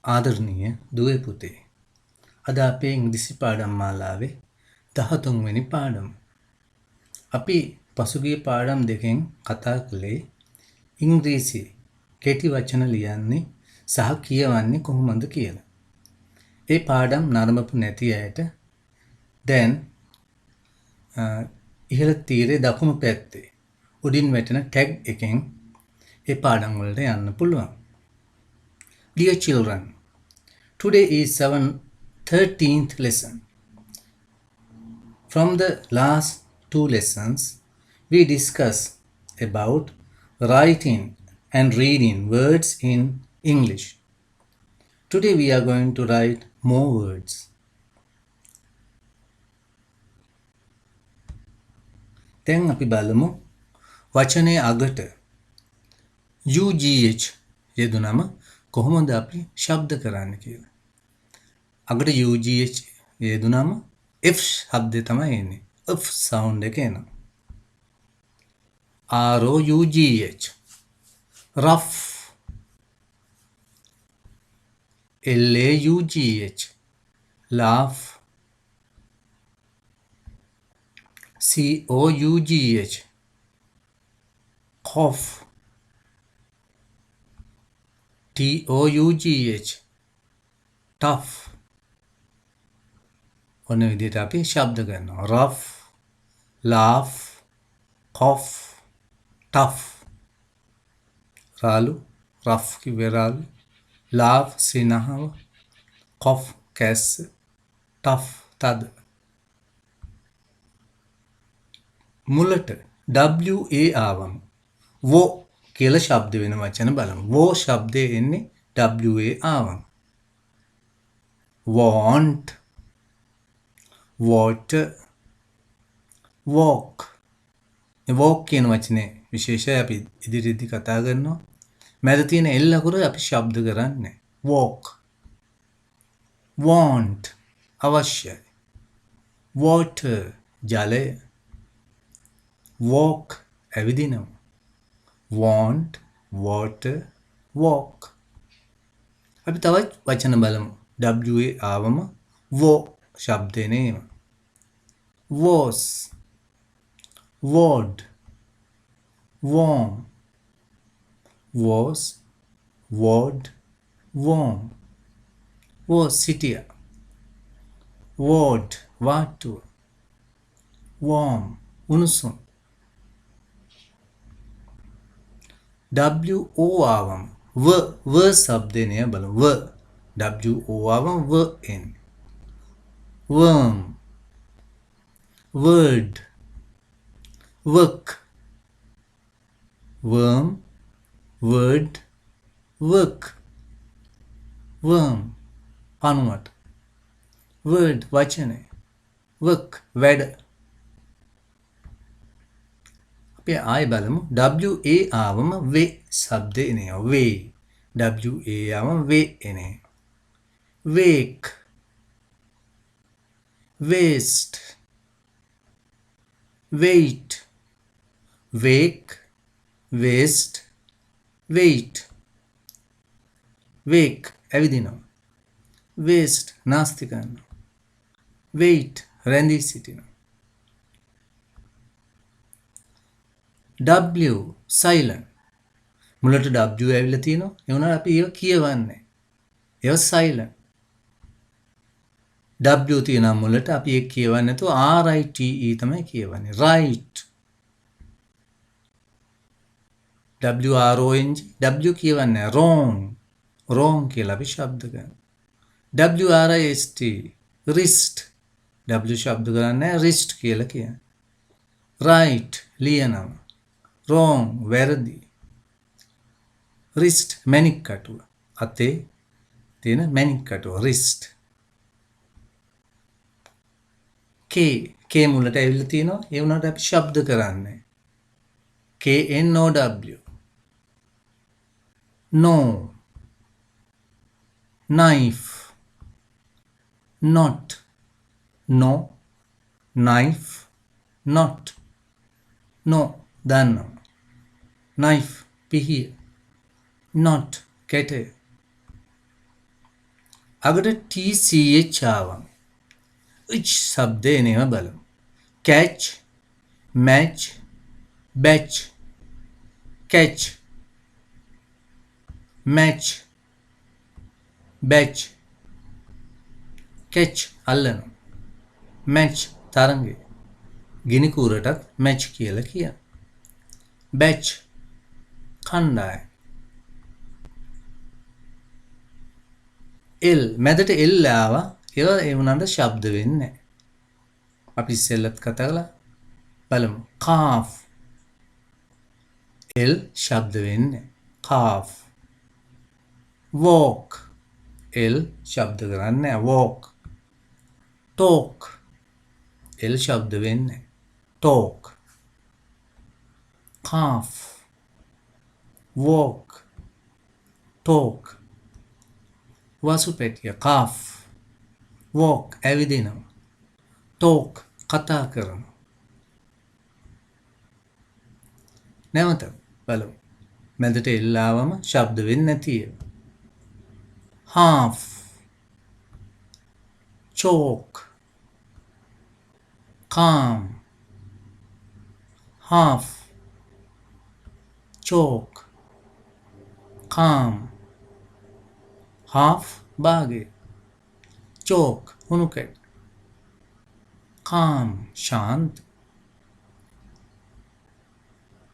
ආදරණීය දුවේ පුතේ. අද අපේ ඉංග්‍රීසි පාඩම් මාලාවේ 13 වෙනි පාඩම. අපි පසුගිය පාඩම් දෙකෙන් කතා කළේ ඉංග්‍රීසි කෙටි වචන ලියන්නේ සහ කියවන්නේ කොහොමද කියලා. ඒ පාඩම් නරඹපු නැති අයට දැන් ඉහළ තීරේ දකුණු පැත්තේ උඩින් වැටෙන ටැග් එකෙන් ඒ පාඩම් වලට යන්න පුළුවන්. Dear children, today is our 13th lesson. From the last two lessons, we discussed about writing and reading words in English. Today we are going to write more words. දැන් අපි බලමු වචනේ අගට UGH යෙදුනම කොහොමද අපි ශබ්ද කරන්න කියලා. අගට UGH යෙදුනම F ශබ්දය තමයි එන්නේ. F sound එක එනවා. ROUGH rough. LAUGH laugh. COUGH cough. TOUGH tough. ඔන්න විදිහට අපි ශබ්ද කරනවා. rough, laugh, cough, tough. රාලු, rough කිව්වේ රාලු, laugh සිනහව, cough කැස්ස, tough තද. මුලට WA ආවම wo කියලා ශබ්ද වෙන වචන බලමු. wo ශබ්දය එන්නේ WA ආවම. want, water, walk. walk කියන වචනේ විශේෂයි අපි ඉදිරියේදී කතා කරනවා. මැද තියෙන L අකුර අපි ශබ්ද කරන්නේ. walk. want අවශ්‍යයි. water ජලය. walk ඇවිදිනවා. want, water, walk. අපි තවත් වචන බලමු. WA ආවම wo ශබ්දේ නේම. was, ward, warm. was, ward, warm. was සිටියා. ward වාට්ටුව. warm උණුසුම්. WO ආවම w ශබ්දේ නේ බලමු. WO ආවම w එන්නේ. worm, word, work. worm, word, work. worm පණුවට. word වචනේ. work වැඩ. අපි ආයෙ බලමු. WA ආවම වේ ශබ්දේ එනවා. වේ. WA ආවම වේ එන්නේ. wake, waste, wait. wake, waste, wait. wake ඇවිදිනවා. waste නාස්ති කරනවා. wait රැඳී සිටිනවා. W silent. මුලට W ඇවිල්ලා තියෙනවා. ඒ වුණාට අපි ඒක කියවන්නේ. ඒක silent. W තියෙනවා මුලට අපි ඒක කියවන්නේ නැතුව RITE තමයි කියවන්නේ. right. WRONG W කියවන්නේ wrong. wrong කියලා අපි ශබ්ද කරනවා. WRIST wrist. W ශබ්ද කරන්නේ wrist කියලා කියන්නේ. right ලියනවා. wrong වැරදි. wrist මැණික් කටුව. අතේ තියෙන මැණික් කටුව wrist. K මුලට ඇවිල්ලා තියෙනවා. ඒ වුණාට අපි ශබ්ද කරන්නේ. KNOW no, knife, not, no, knife, not, no දන්නවා. knife පිහිය. not කැටය. අගට TCH ආවම ch શબ્දේ නේම බලමු. catch, match, batch, catch, match, batch, catch අල්ලනවා. match තරංගේ. ගිනි කූරටත් match කියලා කියන. batch කණ්ඩායම. L මැදට L ආවා. ඒවා ඒ වුණාට ශබ්ද වෙන්නේ නැහැ. අපි ඉස්සෙල්ලත් කතා කළා. බලමු. calf L ශබ්ද වෙන්නේ calf. walk L ශබ්ද කරන්නේ walk. talk L ශබ්ද වෙන්නේ talk. calf walk talk. වසුපැටිය calf walk ඇවිදිනවා. talk කතා කරනවා. නැවත බලමු. මැදට L ආවම ශබ්ද වෙන්නේ නැති ඒවා. half, chalk, calm, half, chalk, calm, half භාගය, chalk හුණුකැට, calm ශාන්ත.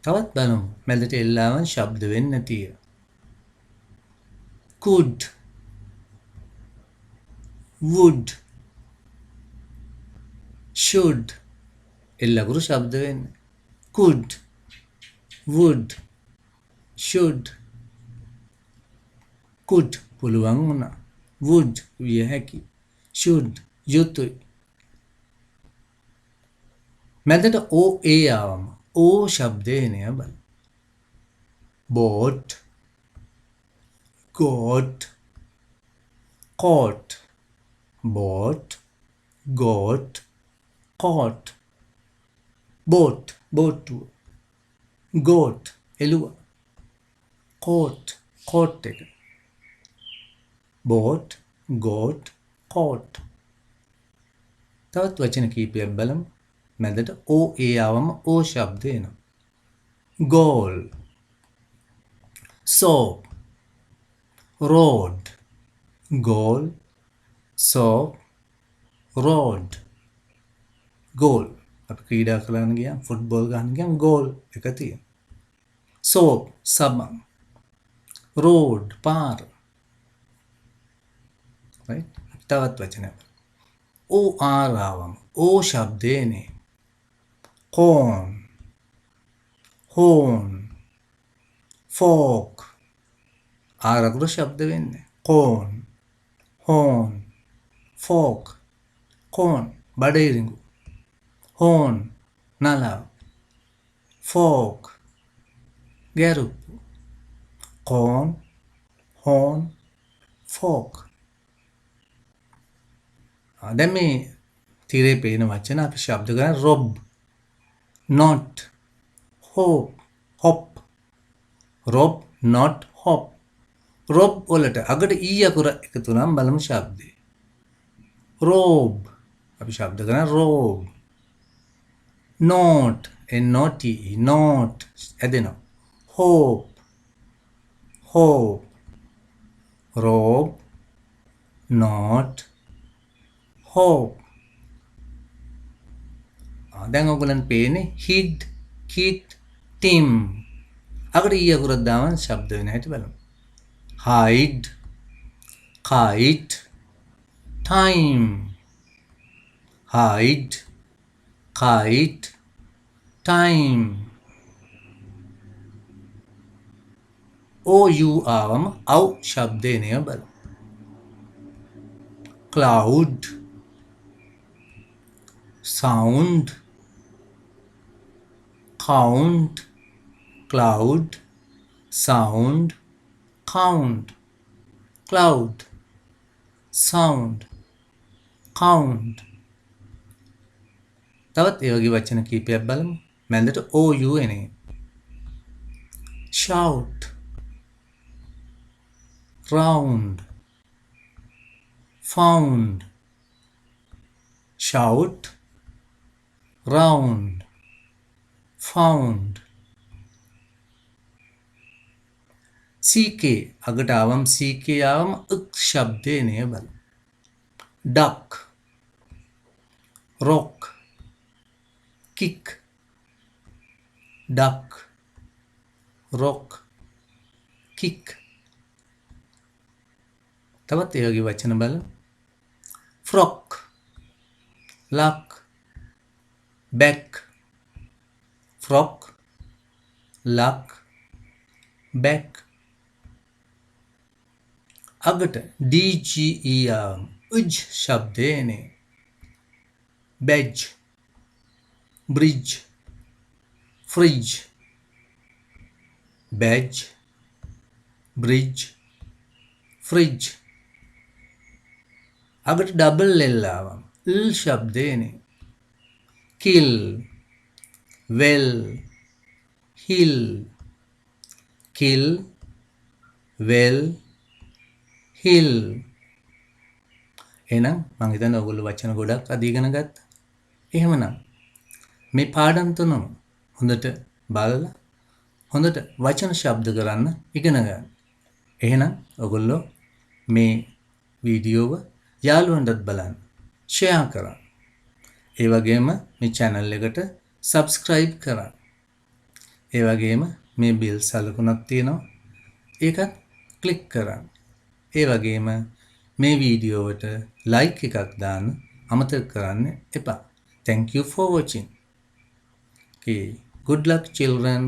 තවත් බලමු. මැදට L ආවම ශබ්ද වෙන්නේ නැති ඒවා. could, would, should L අකුරු ශබ්ද වෙන්නේ. could, would, should. could පුළුවන් වුණා. would විය හැකි. should යුතුයි. මැදට OA ආවම O ශබ්දේ නෑ බලන්න. bought, got, caught. bought, got, caught. bought බෝට්ටුව. got එළුව. caught caught එක. bought, got, caught. තවත් වචන කීපයක් බලමු. මැදට OA ආවම O ශබ්දය එනවා. goal, soap, road. goal, soap, road. goal අපි ක්‍රීඩා කරන්න ගියාම ෆුට්බෝල් ගන්න ගියාම goal එක තියෙනවා. soap සබන්. road පාර. right? තවත් වචනයක්. OR ආවම O ශබ්දේ නේ. corn, horn, fork. R අකුර ශබ්ද වෙන්නේ. corn, horn, fork. corn බඩේරිඟු. horn නලාව. fork ගැරුප්පු. corn, horn, fork. දැන් මේ තිරේ පේන වචන අපි ශබ්ද ගන්න rob, not, hop, hop. rob, not, hop. rob වලට අගට e අකුර එකතු නම් බලමු ශබ්දේ. robe අපි ශබ්ද කරන robe. not not not ඇදෙනවා. hope, hope. robe, not, hope. දැන් ඔයගොල්ලන් පේන්නේ hid, kit, tim. අගට e අකුරක් දාම ශබ්ද වෙන හැටි බලමු. hide, kite, time. hide, kite, time. OU ආවම අව් ශබ්දේ නේම බලමු. cloud, sound, count. cloud, sound, count. cloud, sound, count. තවත් ඒ වගේ වචන කීපයක් බලමු. මැදට OU එනේ. shout, round, found, shout, round, found. CK අගට ආවම CK ආවම ක් ශබ්දේ නේ බලන්න. duck, rock, kick, duck, rock, kick. තවත් ඒ වගේ වචන බලන්න. frock, luck, back, frock, luck, back. අගට DGE ආවම උජ් ශබ්දේ නේ. badge, bridge, fridge, badge, bridge, fridge. අගට ඩබල් L ආවම ල් ශබ්දේ නේ. kill, well, hill, kill, well, hill. එහෙනම් මං හිතන්නේ ඔයගොල්ලෝ වචන ගොඩක් අද ඉගෙන ගත්තා. එහෙමනම් මේ පාඩම් තුනම හොඳට බලලා හොඳට වචන ශබ්ද කරන්න ඉගෙන ගන්න. එහෙනම් ඔයගොල්ලෝ මේ වීඩියෝව යාළුවන්ටත් බලන්න, ෂෙයා කරන්න. ඒ වගේම මේ channel එකට subscribe කරන්න. ඒ වගේම මේ bell සලකුණක් තියෙනවා. ඒකත් click කරන්න. ඒ වගේම මේ වීඩියෝවට like එකක් දාන්න අමතක කරන්න එපා. Thank you for watching. Okay, good luck children.